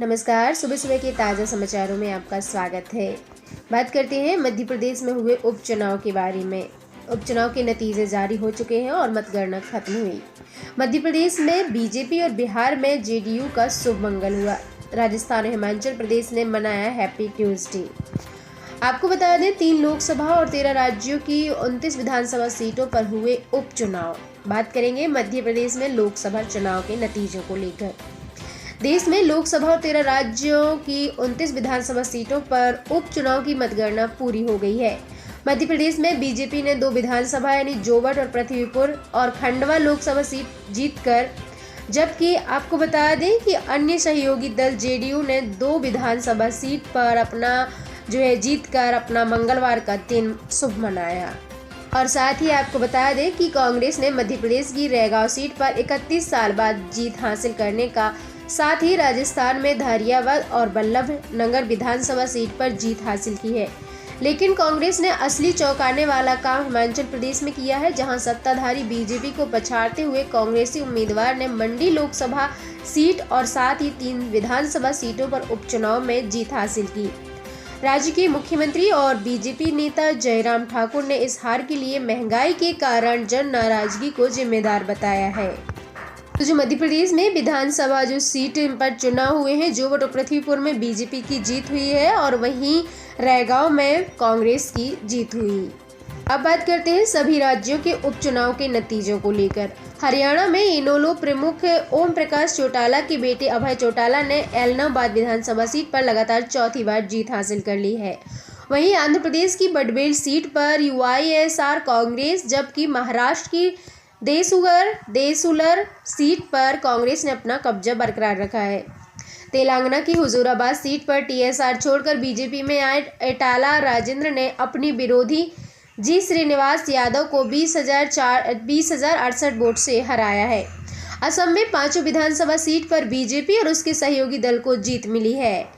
नमस्कार। सुबह सुबह के ताज़ा समाचारों में आपका स्वागत है। बात करते हैं मध्य प्रदेश में हुए उपचुनाव के बारे में। उपचुनाव के नतीजे जारी हो चुके हैं और मतगणना खत्म हुई। मध्य प्रदेश में बीजेपी और बिहार में जेडीयू का शुभ मंगल हुआ। राजस्थान और हिमाचल प्रदेश ने मनाया हैप्पी ट्यूसडे। आपको बता दें 3 लोकसभा और 13 राज्यों की 29 विधानसभा सीटों पर हुए उपचुनाव। बात करेंगे मध्य प्रदेश में लोकसभा चुनाव के नतीजों को लेकर। देश में लोकसभा और 13 राज्यों की 29 विधानसभा सीटों पर उपचुनाव की मतगणना पूरी हो गई है। मध्य प्रदेश में बीजेपी ने 2 विधानसभा यानी जोवट और पृथ्वीपुर और खंडवा लोकसभा सीट जीतकर, जबकि आपको बता दें कि अन्य सहयोगी दल जेडीयू ने 2 विधानसभा सीट पर अपना जीतकर अपना मंगलवार का दिन शुभ मनाया। और साथ ही आपको बता दें कि कांग्रेस ने मध्य प्रदेश की रैगांव सीट पर 31 साल बाद जीत हासिल करने का, साथ ही राजस्थान में धैर्यावद और बल्लभ नगर विधानसभा सीट पर जीत हासिल की है। लेकिन कांग्रेस ने असली चौंकाने वाला काम हिमाचल प्रदेश में किया है, जहां सत्ताधारी बीजेपी को पछाड़ते हुए कांग्रेसी उम्मीदवार ने मंडी लोकसभा सीट और साथ ही 3 विधानसभा सीटों पर उपचुनाव में जीत हासिल की। राज्य के मुख्यमंत्री और बीजेपी नेता जयराम ठाकुर ने इस हार के लिए महंगाई के कारण जन नाराजगी को जिम्मेदार बताया है। तो जो मध्य प्रदेश में विधानसभा सीट पर चुनाव हुए हैं, जोवट और पृथ्वीपुर में बीजेपी की जीत हुई है और वहीं रैगांव में कांग्रेस की जीत हुई। अब बात करते हैं सभी राज्यों के उपचुनाव के नतीजों को लेकर। हरियाणा में इनेलो प्रमुख ओम प्रकाश चौटाला के बेटे अभय चौटाला ने एलनाबाद विधानसभा सीट पर लगातार चौथी बार जीत हासिल कर ली है। वहीं आंध्र प्रदेश की बडबेल सीट पर यूआईएसआर कांग्रेस, जबकि महाराष्ट्र की देसुलर सीट पर कांग्रेस ने अपना कब्जा बरकरार रखा है। तेलंगाना की हुजूराबाद सीट पर टीएसआर छोड़कर बीजेपी में आए एटाला राजेंद्र ने अपनी विरोधी जी श्रीनिवास यादव को 20,068 वोट से हराया है। असम में 5 विधानसभा सीट पर बीजेपी और उसके सहयोगी दल को जीत मिली है।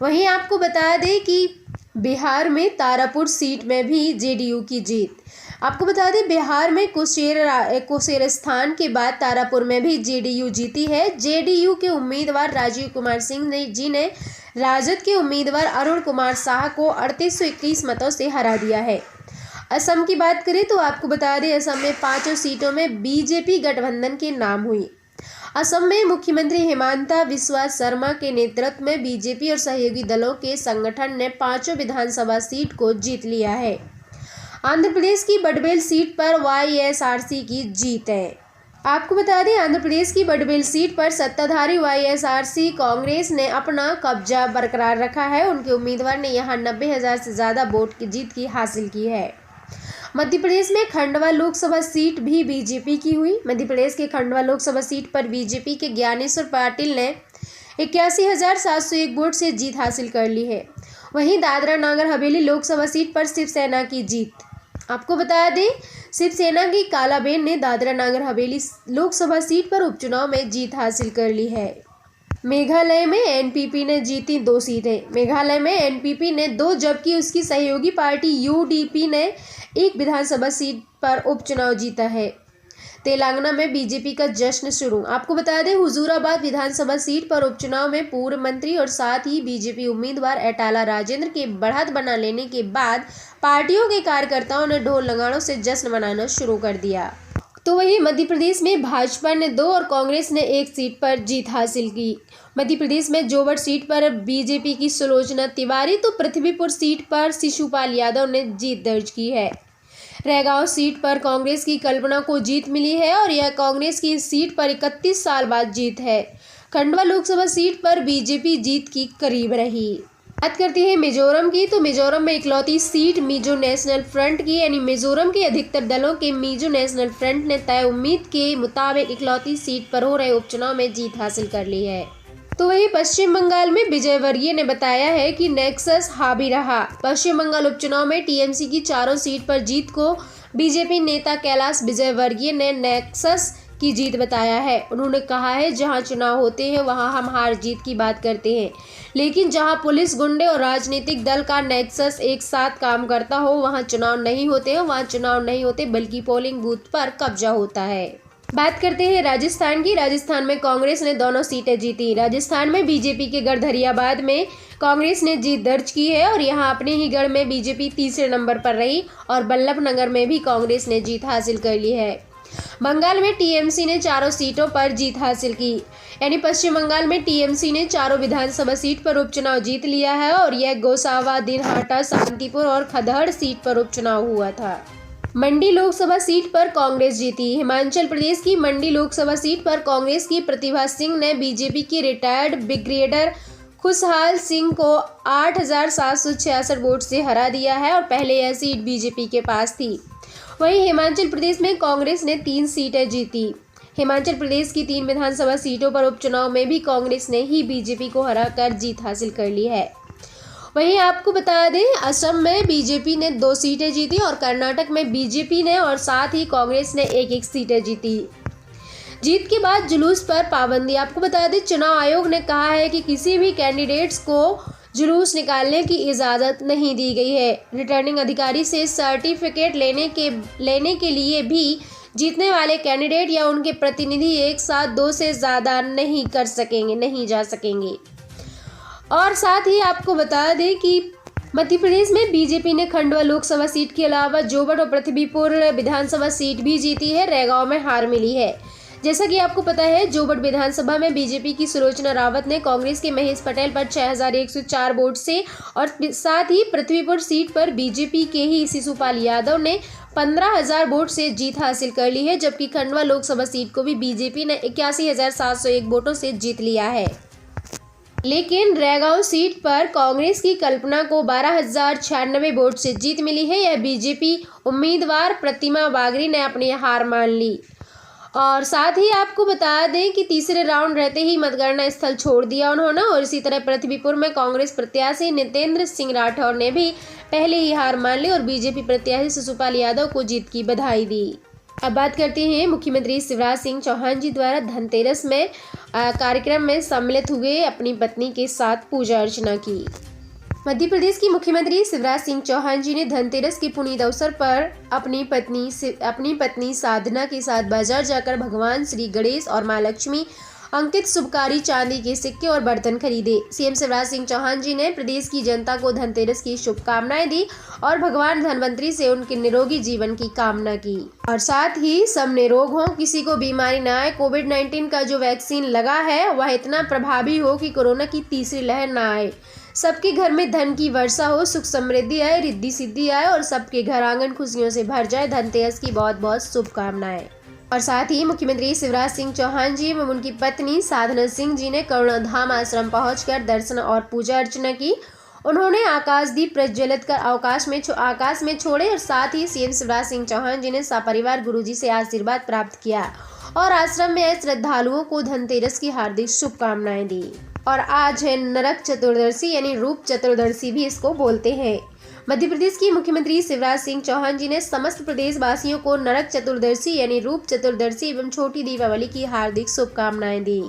वहीं आपको बता दें कि बिहार में तारापुर सीट में भी जेडीयू की जीत। आपको बता दें बिहार में कुशेरस्थान के बाद तारापुर में भी जेडीयू जीती है। जेडीयू के उम्मीदवार राजीव कुमार सिंह ने राजद के उम्मीदवार अरुण कुमार शाह को 3821 मतों से हरा दिया है। असम की बात करें तो आपको बता दें असम में 5 सीटों में बीजेपी गठबंधन के नाम हुई। असम में मुख्यमंत्री हिमंता बिस्वा शर्मा के नेतृत्व में बीजेपी और सहयोगी दलों के संगठन ने 5 विधानसभा सीट को जीत लिया है। आंध्र प्रदेश की बडबेल सीट पर वाईएसआरसी की जीत है। आपको बता दें आंध्र प्रदेश की बडबेल सीट पर सत्ताधारी वाईएसआरसी कांग्रेस ने अपना कब्जा बरकरार रखा है। उनके उम्मीदवार ने यहां 90,000 से ज़्यादा वोट की जीत की हासिल की है। मध्य प्रदेश में खंडवा लोकसभा सीट भी बीजेपी की हुई। मध्य प्रदेश के खंडवा लोकसभा सीट पर बीजेपी के ज्ञानेश्वर पाटिल ने 81,701 वोट से जीत हासिल कर ली है। वहीं दादरा नगर हवेली लोकसभा सीट पर शिवसेना की जीत। आपको बता दें शिवसेना की कालाबेन ने दादरा नगर हवेली लोकसभा सीट पर उपचुनाव में जीत हासिल कर ली है। मेघालय में एनपीपी ने जीती 2 सीटें। मेघालय में एनपीपी ने 2, जबकि उसकी सहयोगी पार्टी यूडीपी ने 1 विधानसभा सीट पर उपचुनाव जीता है। तेलंगाना में बीजेपी का जश्न शुरू। आपको बता दें हुजूराबाद विधानसभा सीट पर उपचुनाव में पूर्व मंत्री और साथ ही बीजेपी उम्मीदवार एटाला राजेंद्र के बढ़त बना लेने के बाद पार्टियों के कार्यकर्ताओं ने ढोल नगाड़ों से जश्न मनाना शुरू कर दिया। तो वहीं मध्य प्रदेश में भाजपा ने 2 और कांग्रेस ने 1 सीट पर जीत हासिल की। मध्य प्रदेश में जोवट सीट पर बीजेपी की सुलोचना तिवारी तो पृथ्वीपुर सीट पर शिशुपाल यादव ने जीत दर्ज की है। रैगांव सीट पर कांग्रेस की कल्पना को जीत मिली है और यह कांग्रेस की सीट पर 31 साल बाद जीत है। खंडवा लोकसभा सीट पर बीजेपी जीत की करीब रही। बात करते हैं मिजोरम की, तो मिजोरम में इकलौती सीट मिजो नेशनल फ्रंट की, यानी मिजोरम के अधिकतर दलों के मिजो नेशनल फ्रंट ने तय उम्मीद के मुताबिक इकलौती सीट पर हो रहे उपचुनाव में जीत हासिल कर ली है। तो वहीं पश्चिम बंगाल में विजयवर्गीय ने बताया है कि नेक्सस हावी रहा। पश्चिम बंगाल उपचुनाव में टीएमसी की 4 सीट पर जीत को बीजेपी नेता कैलाश विजयवर्गीय ने नेक्सस की जीत बताया है। उन्होंने कहा है जहां चुनाव होते हैं वहां हम हार जीत की बात करते हैं, लेकिन जहां पुलिस, गुंडे और राजनीतिक दल का नेक्सस एक साथ काम करता हो वहां चुनाव नहीं होते हैं। वहां चुनाव नहीं होते बल्कि पोलिंग बूथ पर कब्जा होता है। बात करते हैं राजस्थान की। राजस्थान में कांग्रेस ने दोनों सीटें जीती। राजस्थान में बीजेपी के गढ़ धरियाबाद में कांग्रेस ने जीत दर्ज की है और यहां अपने ही गढ़ में बीजेपी तीसरे नंबर पर रही और बल्लभनगर में भी कांग्रेस ने जीत हासिल कर ली है। बंगाल में टीएमसी ने चारों सीटों पर जीत हासिल की, यानी पश्चिम बंगाल में टीएमसी ने चारों विधानसभा सीट पर उपचुनाव जीत लिया है और यह गोसावा, दिनहाटा, शांतिपुर और खदहड़ सीट पर उपचुनाव हुआ था। मंडी लोकसभा सीट पर कांग्रेस जीती। हिमाचल प्रदेश की मंडी लोकसभा सीट पर कांग्रेस की प्रतिभा सिंह ने बीजेपी की रिटायर्ड ब्रिगेडियर खुशहाल सिंह को 8,766 वोट से हरा दिया है और पहले यह सीट बीजेपी के पास थी। वहीं हिमाचल प्रदेश में कांग्रेस ने 3 सीटें जीती। हिमाचल प्रदेश की 3 विधानसभा सीटों पर उपचुनाव में भी कांग्रेस ने ही बीजेपी को हराकर जीत हासिल कर ली है। वहीं आपको बता दें, असम में बीजेपी ने 2 सीटें जीती और कर्नाटक में बीजेपी ने और साथ ही कांग्रेस ने 1-1 सीटें जीती। जीत के बाद जुलूस पर पाबंदी। आपको बता दें, चुनाव आयोग ने कहा है कि किसी भी कैंडिडेट्स को जुलूस निकालने की इजाज़त नहीं दी गई है। रिटर्निंग अधिकारी से सर्टिफिकेट लेने के लिए भी जीतने वाले कैंडिडेट या उनके प्रतिनिधि एक साथ 2 से ज़्यादा नहीं जा सकेंगे। और साथ ही आपको बता दें कि मध्य प्रदेश में बीजेपी ने खंडवा लोकसभा सीट के अलावा जोबट और पृथ्वीपुर विधानसभा सीट भी जीती है। रैगांव में हार मिली है। जैसा कि आपको पता है, जोबट विधानसभा में बीजेपी की सुलोचना रावत ने कांग्रेस के महेश पटेल पर 6,104 वोट से और साथ ही पृथ्वीपुर सीट पर बीजेपी के ही शिशुपाल यादव ने 15,000 वोट से जीत हासिल कर ली है, जबकि खंडवा लोकसभा सीट को भी बीजेपी ने 81,701 वोटों से जीत लिया है। लेकिन रैगांव सीट पर कांग्रेस की कल्पना को 12,096 वोट से जीत मिली है। यह बीजेपी उम्मीदवार प्रतिमा बागरी ने अपनी हार मान ली। और साथ ही आपको बता दें कि तीसरे राउंड रहते ही मतगणना स्थल छोड़ दिया उन्होंने। और इसी तरह पृथ्वीपुर में कांग्रेस प्रत्याशी नितेंद्र सिंह राठौर ने भी पहले ही हार मान ली और बीजेपी प्रत्याशी शिशुपाल यादव को जीत की बधाई दी। अब बात करते हैं मुख्यमंत्री शिवराज सिंह चौहान जी द्वारा धनतेरस में कार्यक्रम में सम्मिलित हुए अपनी पत्नी के साथ पूजा अर्चना की। मध्य प्रदेश की मुख्यमंत्री शिवराज सिंह चौहान जी ने धनतेरस के पुनीत अवसर पर अपनी पत्नी साधना के साथ बाजार जाकर भगवान श्री गणेश और मां लक्ष्मी अंकित शुभकारी चांदी के सिक्के और बर्तन खरीदे। सीएम शिवराज सिंह चौहान जी ने प्रदेश की जनता को धनतेरस की शुभकामनाएं दी और भगवान धनवंतरी से उनके निरोगी जीवन की कामना की और साथ ही सब निरोग हों, किसी को बीमारी न आए। कोविड-19 का जो वैक्सीन लगा है वह इतना प्रभावी हो कि कोरोना की तीसरी लहर न आए। सबके घर में धन की वर्षा हो, सुख समृद्धि आए, रिद्धि सिद्धि आए और सबके घर आंगन खुशियों से भर जाए। धनतेरस की बहुत बहुत शुभकामनाएं। और साथ ही मुख्यमंत्री शिवराज सिंह चौहान जी एवं उनकी पत्नी साधना सिंह जी ने करुणाधाम आश्रम पहुंचकर दर्शन और पूजा अर्चना की। उन्होंने आकाशदीप प्रज्वलित कर आकाश में छोड़े और साथ ही सीएम शिवराज सिंह चौहान जी ने सपरिवार गुरुजी से आशीर्वाद प्राप्त किया और आश्रम में आए श्रद्धालुओं को धनतेरस की हार्दिक शुभकामनाएं दी। और आज है नरक चतुर्दशी, यानी रूप चतुर्दशी भी इसको बोलते हैं। मध्य प्रदेश की मुख्यमंत्री शिवराज सिंह चौहान जी ने समस्त प्रदेश वासियों को नरक चतुर्दशी यानी रूप चतुर्दशी एवं छोटी दीपावली की हार्दिक शुभकामनाएं दी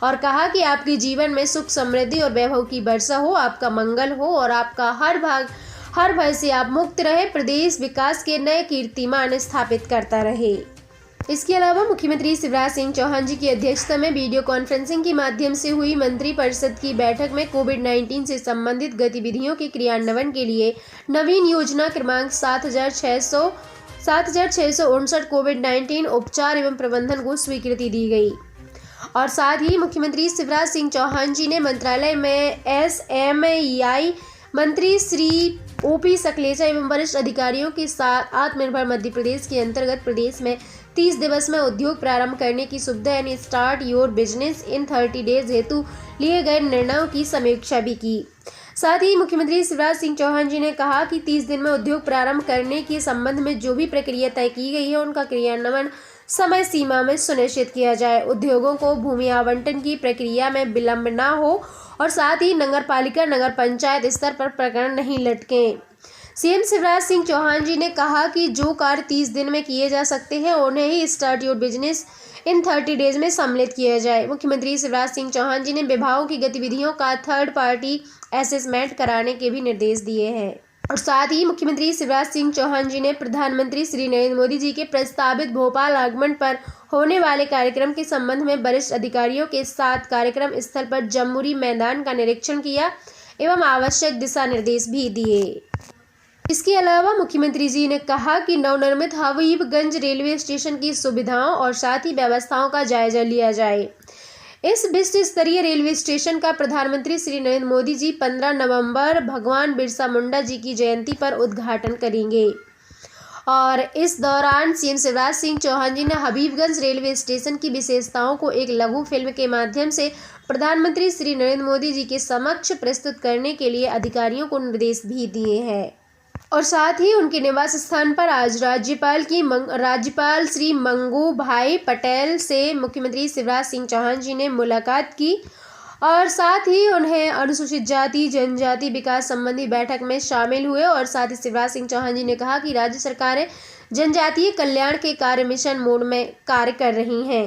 और कहा कि आपके जीवन में सुख समृद्धि और वैभव की वर्षा हो, आपका मंगल हो और आपका हर भय से आप मुक्त रहे। प्रदेश विकास के नए कीर्तिमान स्थापित करता रहे। इसके अलावा मुख्यमंत्री शिवराज सिंह चौहान जी की अध्यक्षता में वीडियो कॉन्फ्रेंसिंग के माध्यम से हुई मंत्रिपरिषद की बैठक में कोविड-19 से संबंधित गतिविधियों के क्रियान्वयन के लिए नवीन योजना क्रमांक 7,659 कोविड-19 उपचार एवं प्रबंधन को स्वीकृति दी गई। और साथ ही मुख्यमंत्री शिवराज सिंह चौहान जी ने मंत्रालय में SMEI मंत्री श्री OP सकलेचा एवं वरिष्ठ अधिकारियों के साथ आत्मनिर्भर मध्य प्रदेश के अंतर्गत प्रदेश में 30 दिवस में उद्योग प्रारंभ करने की सुविधा यानी start your business in 30 days हेतु लिए गए निर्णयों की समीक्षा भी की। साथ ही मुख्यमंत्री शिवराज सिंह चौहान जी ने कहा कि 30 दिन में उद्योग प्रारंभ करने के संबंध में जो भी प्रक्रिया तय की गई है उनका क्रियान्वयन समय सीमा में सुनिश्चित किया जाए। उद्योगों को भूमि आवंटन की प्रक्रिया में विलंब न हो और साथ ही नगर पालिका नगर पंचायत स्तर पर प्रकरण नहीं लटकें। सीएम शिवराज सिंह चौहान जी ने कहा कि जो कार्य 30 दिन में किए जा सकते हैं उन्हें ही start your business in 30 days में सम्मिलित किया जाए। मुख्यमंत्री शिवराज सिंह चौहान जी ने विभागों की गतिविधियों का थर्ड पार्टी असेसमेंट कराने के भी निर्देश दिए हैं। और साथ ही मुख्यमंत्री शिवराज सिंह चौहान जी ने प्रधानमंत्री श्री नरेंद्र मोदी जी के प्रस्तावित भोपाल आगमन पर होने वाले कार्यक्रम के संबंध में वरिष्ठ अधिकारियों के साथ कार्यक्रम स्थल पर जम्बूरी मैदान का निरीक्षण किया एवं आवश्यक दिशा निर्देश भी दिए। इसके अलावा मुख्यमंत्री जी ने कहा कि नवनिर्मित हबीबगंज रेलवे स्टेशन की सुविधाओं और साथ ही व्यवस्थाओं का जायजा लिया जाए। इस विश्व स्तरीय रेलवे स्टेशन का प्रधानमंत्री श्री नरेंद्र मोदी जी 15 नवंबर भगवान बिरसा मुंडा जी की जयंती पर उद्घाटन करेंगे। और इस दौरान सीएम शिवराज सिंह चौहान जी ने हबीबगंज रेलवे स्टेशन की विशेषताओं को एक लघु फिल्म के माध्यम से प्रधानमंत्री श्री नरेंद्र मोदी जी के समक्ष प्रस्तुत करने के लिए अधिकारियों को निर्देश भी दिए हैं। और साथ ही उनके निवास स्थान पर आज राज्यपाल श्री मंगू भाई पटेल से मुख्यमंत्री शिवराज सिंह चौहान जी ने मुलाकात की और साथ ही उन्हें अनुसूचित जाति जनजाति विकास संबंधी बैठक में शामिल हुए। और साथ ही शिवराज सिंह चौहान जी ने कहा कि राज्य सरकारें जनजातीय कल्याण के कार्य मिशन मोड में कार्य कर रही हैं।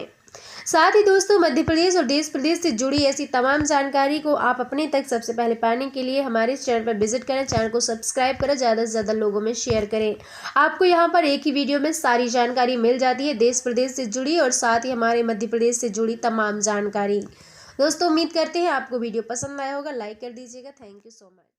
साथ ही दोस्तों, मध्य प्रदेश और देश प्रदेश से जुड़ी ऐसी तमाम जानकारी को आप अपने तक सबसे पहले पाने के लिए हमारे इस चैनल पर विजिट करें, चैनल को सब्सक्राइब करें, ज़्यादा से ज़्यादा लोगों में शेयर करें। आपको यहां पर एक ही वीडियो में सारी जानकारी मिल जाती है, देश प्रदेश से जुड़ी और साथ ही हमारे मध्य प्रदेश से जुड़ी तमाम जानकारी। दोस्तों, उम्मीद करते हैं आपको वीडियो पसंद आया होगा, लाइक कर दीजिएगा। Thank you so much.